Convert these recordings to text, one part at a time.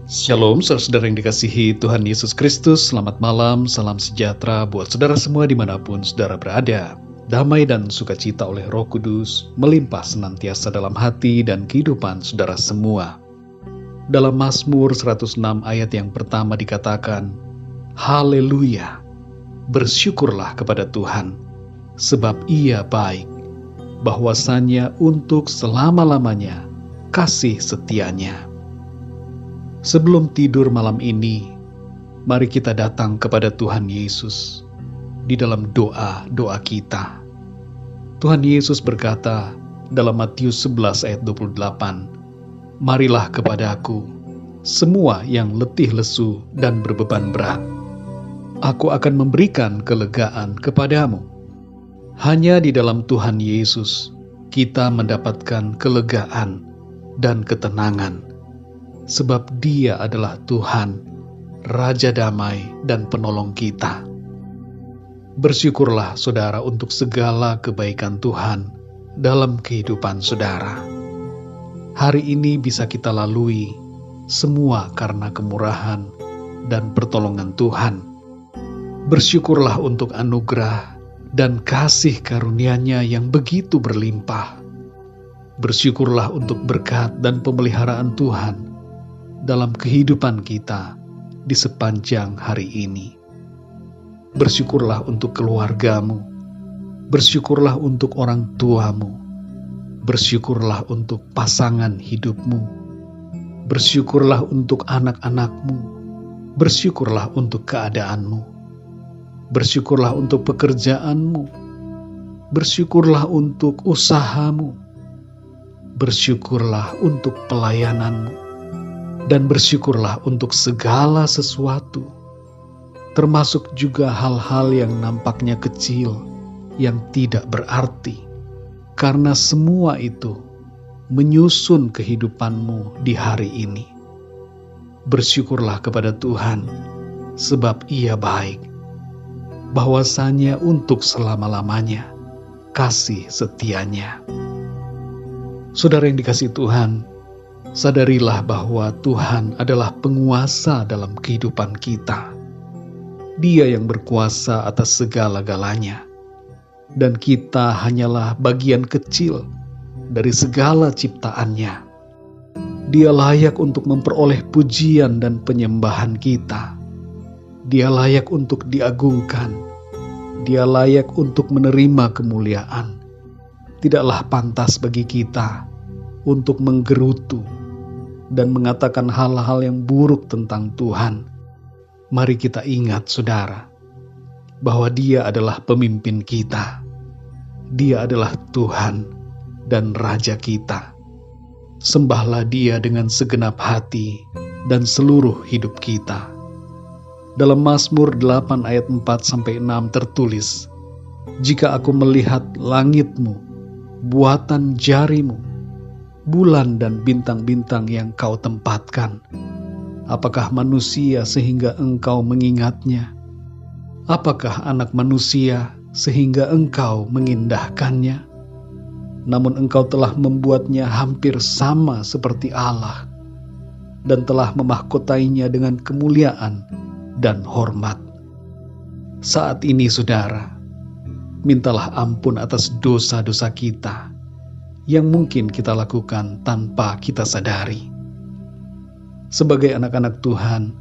Shalom, saudara-saudara yang dikasihi Tuhan Yesus Kristus. Selamat malam, salam sejahtera buat saudara semua dimanapun saudara berada. Damai dan sukacita oleh Roh Kudus melimpah senantiasa dalam hati dan kehidupan saudara semua. Dalam Mazmur 106 ayat yang pertama dikatakan, Haleluya, bersyukurlah kepada Tuhan, sebab Ia baik, bahwasanya untuk selama-lamanya kasih setianya. Sebelum tidur malam ini, mari kita datang kepada Tuhan Yesus di dalam doa-doa kita. Tuhan Yesus berkata dalam Matius 11 ayat 28, Marilah kepadaku, semua yang letih lesu dan berbeban berat. Aku akan memberikan kelegaan kepadamu. Hanya di dalam Tuhan Yesus, kita mendapatkan kelegaan dan ketenangan. Sebab Dia adalah Tuhan, Raja Damai dan Penolong kita. Bersyukurlah saudara untuk segala kebaikan Tuhan dalam kehidupan saudara. Hari ini bisa kita lalui semua karena kemurahan dan pertolongan Tuhan. Bersyukurlah untuk anugerah dan kasih karunia-Nya yang begitu berlimpah. Bersyukurlah untuk berkat dan pemeliharaan Tuhan dalam kehidupan kita di sepanjang hari ini. Bersyukurlah untuk keluargamu, bersyukurlah untuk orang tuamu, bersyukurlah untuk pasangan hidupmu, bersyukurlah untuk anak-anakmu, bersyukurlah untuk keadaanmu, bersyukurlah untuk pekerjaanmu, bersyukurlah untuk usahamu, bersyukurlah untuk pelayananmu, dan bersyukurlah untuk segala sesuatu, termasuk juga hal-hal yang nampaknya kecil, yang tidak berarti, karena semua itu menyusun kehidupanmu di hari ini. Bersyukurlah kepada Tuhan, sebab Ia baik, bahwasanya untuk selama-lamanya kasih setianya. Saudara yang dikasihi Tuhan, sadarilah bahwa Tuhan adalah penguasa dalam kehidupan kita. Dia yang berkuasa atas segala-galanya. Dan kita hanyalah bagian kecil dari segala ciptaannya. Dia layak untuk memperoleh pujian dan penyembahan kita. Dia layak untuk diagungkan. Dia layak untuk menerima kemuliaan. Tidaklah pantas bagi kita untuk menggerutu dan mengatakan hal-hal yang buruk tentang Tuhan. Mari kita ingat, saudara, bahwa Dia adalah pemimpin kita. Dia adalah Tuhan dan Raja kita. Sembahlah Dia dengan segenap hati dan seluruh hidup kita. Dalam Mazmur 8 ayat 4-6 tertulis, Jika aku melihat langitmu, buatan jarimu, bulan dan bintang-bintang yang Kau tempatkan, apakah manusia sehingga Engkau mengingatnya? Apakah anak manusia sehingga Engkau mengindahkannya? Namun Engkau telah membuatnya hampir sama seperti Allah, dan telah memahkotainya dengan kemuliaan dan hormat. Saat ini, saudara, mintalah ampun atas dosa-dosa kita yang mungkin kita lakukan tanpa kita sadari. Sebagai anak-anak Tuhan,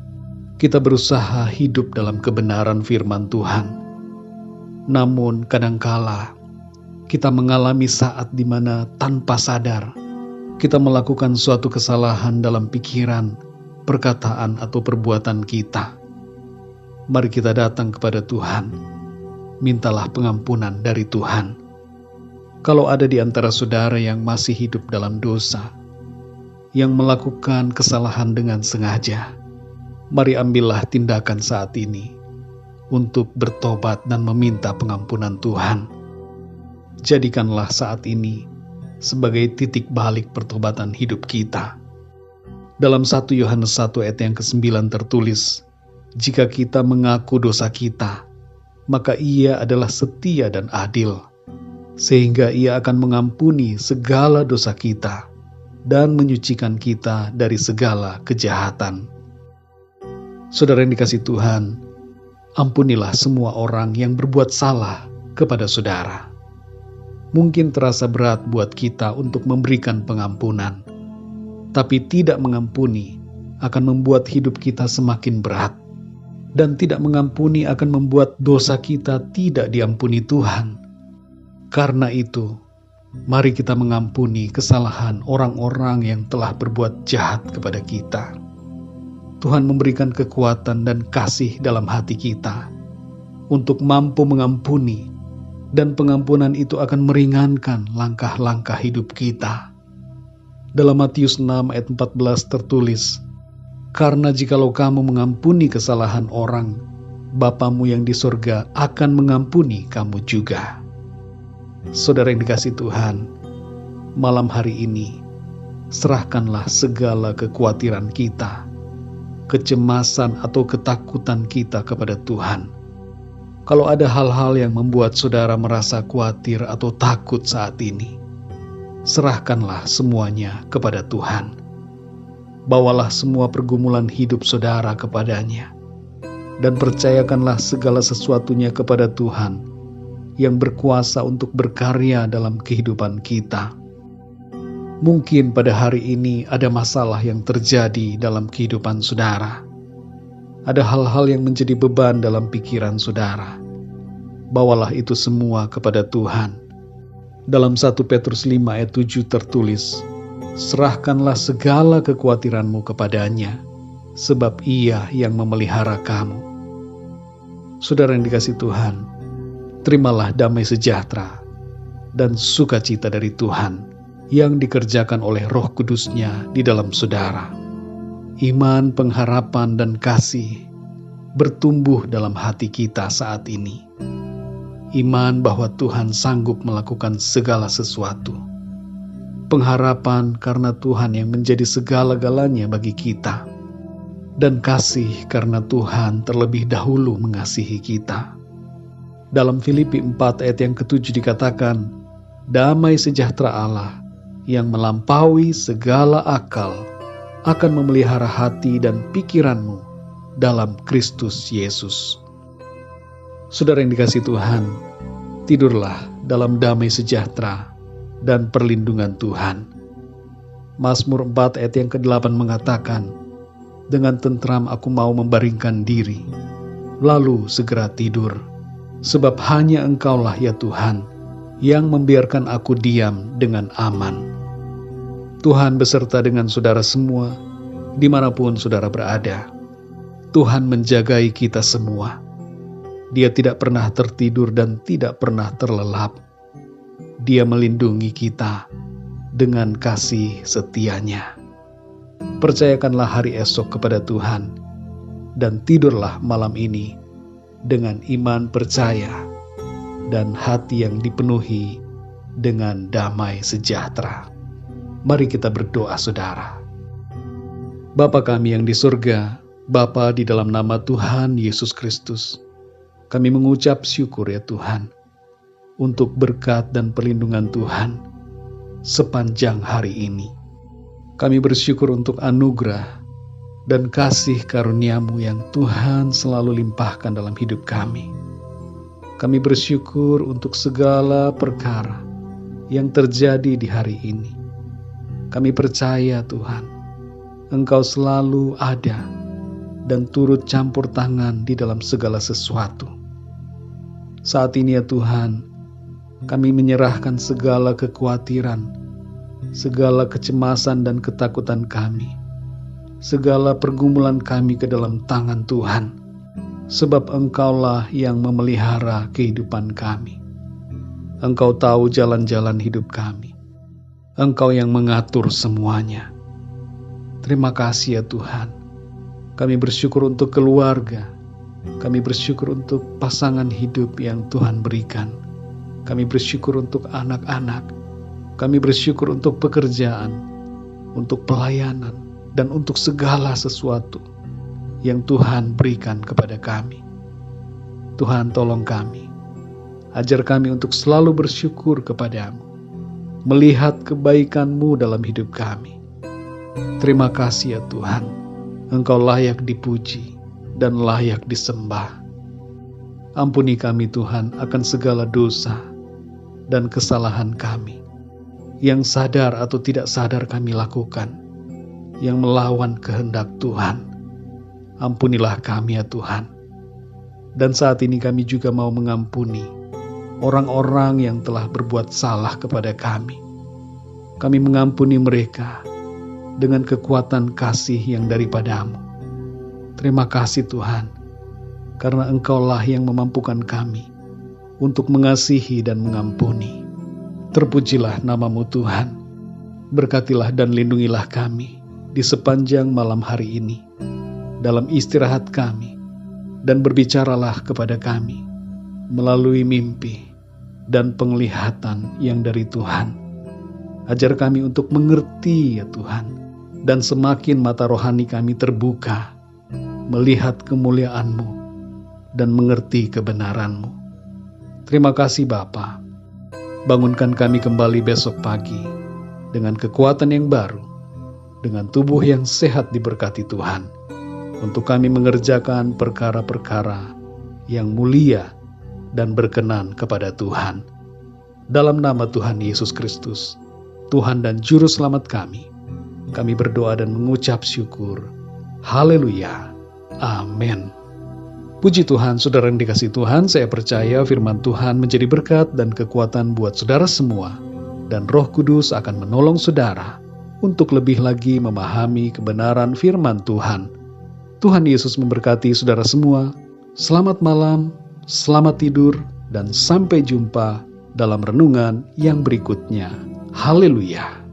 kita berusaha hidup dalam kebenaran firman Tuhan. Namun kadangkala kita mengalami saat di mana tanpa sadar kita melakukan suatu kesalahan dalam pikiran, perkataan, atau perbuatan kita. Mari kita datang kepada Tuhan, mintalah pengampunan dari Tuhan. Kalau ada di antara saudara yang masih hidup dalam dosa, yang melakukan kesalahan dengan sengaja, mari ambillah tindakan saat ini untuk bertobat dan meminta pengampunan Tuhan. Jadikanlah saat ini sebagai titik balik pertobatan hidup kita. Dalam 1 Yohanes 1 ayat yang ke-9 tertulis, Jika kita mengaku dosa kita, maka Ia adalah setia dan adil, sehingga Ia akan mengampuni segala dosa kita dan menyucikan kita dari segala kejahatan. Saudara yang dikasihi Tuhan, ampunilah semua orang yang berbuat salah kepada saudara. Mungkin terasa berat buat kita untuk memberikan pengampunan, tapi tidak mengampuni akan membuat hidup kita semakin berat, dan tidak mengampuni akan membuat dosa kita tidak diampuni Tuhan. Karena itu, mari kita mengampuni kesalahan orang-orang yang telah berbuat jahat kepada kita. Tuhan memberikan kekuatan dan kasih dalam hati kita untuk mampu mengampuni, dan pengampunan itu akan meringankan langkah-langkah hidup kita. Dalam Matius 6 ayat 14 tertulis, "Karena jikalau kamu mengampuni kesalahan orang, Bapamu yang di sorga akan mengampuni kamu juga." Saudara yang dikasihi Tuhan, malam hari ini, serahkanlah segala kekhawatiran kita, kecemasan atau ketakutan kita kepada Tuhan. Kalau ada hal-hal yang membuat saudara merasa khawatir atau takut saat ini, serahkanlah semuanya kepada Tuhan. Bawalah semua pergumulan hidup saudara kepadanya, dan percayakanlah segala sesuatunya kepada Tuhan yang berkuasa untuk berkarya dalam kehidupan kita. Mungkin pada hari ini ada masalah yang terjadi dalam kehidupan saudara. Ada hal-hal yang menjadi beban dalam pikiran saudara. Bawalah itu semua kepada Tuhan. Dalam 1 Petrus 5 ayat 7 tertulis, "Serahkanlah segala kekhawatiranmu kepadanya, sebab Ia yang memelihara kamu." Saudara yang dikasihi Tuhan, terimalah damai sejahtera dan sukacita dari Tuhan yang dikerjakan oleh Roh Kudus-Nya di dalam saudara. Iman, pengharapan, dan kasih bertumbuh dalam hati kita saat ini. Iman bahwa Tuhan sanggup melakukan segala sesuatu. Pengharapan karena Tuhan yang menjadi segala-galanya bagi kita. Dan kasih karena Tuhan terlebih dahulu mengasihi kita. Dalam Filipi 4 ayat yang ke-7 dikatakan, "Damai sejahtera Allah yang melampaui segala akal akan memelihara hati dan pikiranmu dalam Kristus Yesus." Saudara yang dikasihi Tuhan, tidurlah dalam damai sejahtera dan perlindungan Tuhan. Mazmur 4 ayat yang ke-8 mengatakan, "Dengan tentram aku mau membaringkan diri, lalu segera tidur. Sebab hanya Engkaulah ya Tuhan, yang membiarkan aku diam dengan aman." Tuhan beserta dengan saudara semua, dimanapun saudara berada. Tuhan menjagai kita semua. Dia tidak pernah tertidur dan tidak pernah terlelap. Dia melindungi kita dengan kasih setia-Nya. Percayakanlah hari esok kepada Tuhan, dan tidurlah malam ini dengan iman percaya dan hati yang dipenuhi dengan damai sejahtera. Mari kita berdoa saudara. Bapa kami yang di surga, Bapa di dalam nama Tuhan Yesus Kristus, kami mengucap syukur ya Tuhan, untuk berkat dan perlindungan Tuhan sepanjang hari ini. Kami bersyukur untuk anugerah dan kasih karunia-Mu yang Tuhan selalu limpahkan dalam hidup kami. Kami bersyukur untuk segala perkara yang terjadi di hari ini. Kami percaya Tuhan, Engkau selalu ada dan turut campur tangan di dalam segala sesuatu. Saat ini ya Tuhan, kami menyerahkan segala kekhawatiran, segala kecemasan dan ketakutan kami, segala pergumulan kami ke dalam tangan Tuhan, sebab Engkaulah yang memelihara kehidupan kami. Engkau tahu jalan-jalan hidup kami. Engkau yang mengatur semuanya. Terima kasih ya Tuhan. Kami bersyukur untuk keluarga. Kami bersyukur untuk pasangan hidup yang Tuhan berikan. Kami bersyukur untuk anak-anak. Kami bersyukur untuk pekerjaan, untuk pelayanan, dan untuk segala sesuatu yang Tuhan berikan kepada kami. Tuhan tolong kami. Ajar kami untuk selalu bersyukur kepada-Mu, melihat kebaikan-Mu dalam hidup kami. Terima kasih ya Tuhan, Engkau layak dipuji, dan layak disembah. Ampuni kami Tuhan akan segala dosa dan kesalahan kami, yang sadar atau tidak sadar kami lakukan, yang melawan kehendak Tuhan. Ampunilah kami ya Tuhan. Dan saat ini kami juga mau mengampuni orang-orang yang telah berbuat salah kepada kami. Kami mengampuni mereka dengan kekuatan kasih yang daripadamu. Terima kasih Tuhan, karena Engkaulah yang memampukan kami untuk mengasihi dan mengampuni. Terpujilah nama-Mu Tuhan. Berkatilah dan lindungilah kami di sepanjang malam hari ini, dalam istirahat kami, dan berbicaralah kepada kami melalui mimpi dan penglihatan yang dari Tuhan. Ajar kami untuk mengerti ya Tuhan, dan semakin mata rohani kami terbuka, melihat kemuliaan-Mu dan mengerti kebenaran-Mu. Terima kasih Bapa. Bangunkan kami kembali besok pagi dengan kekuatan yang baru, dengan tubuh yang sehat diberkati Tuhan, untuk kami mengerjakan perkara-perkara yang mulia dan berkenan kepada Tuhan. Dalam nama Tuhan Yesus Kristus, Tuhan dan Juru Selamat kami berdoa dan mengucap syukur. Haleluya. Amin. Puji Tuhan, saudara yang dikasihi Tuhan, saya percaya firman Tuhan menjadi berkat dan kekuatan buat saudara semua, dan Roh Kudus akan menolong saudara untuk lebih lagi memahami kebenaran firman Tuhan. Tuhan Yesus memberkati saudara semua. Selamat malam, selamat tidur, dan sampai jumpa dalam renungan yang berikutnya. Haleluya.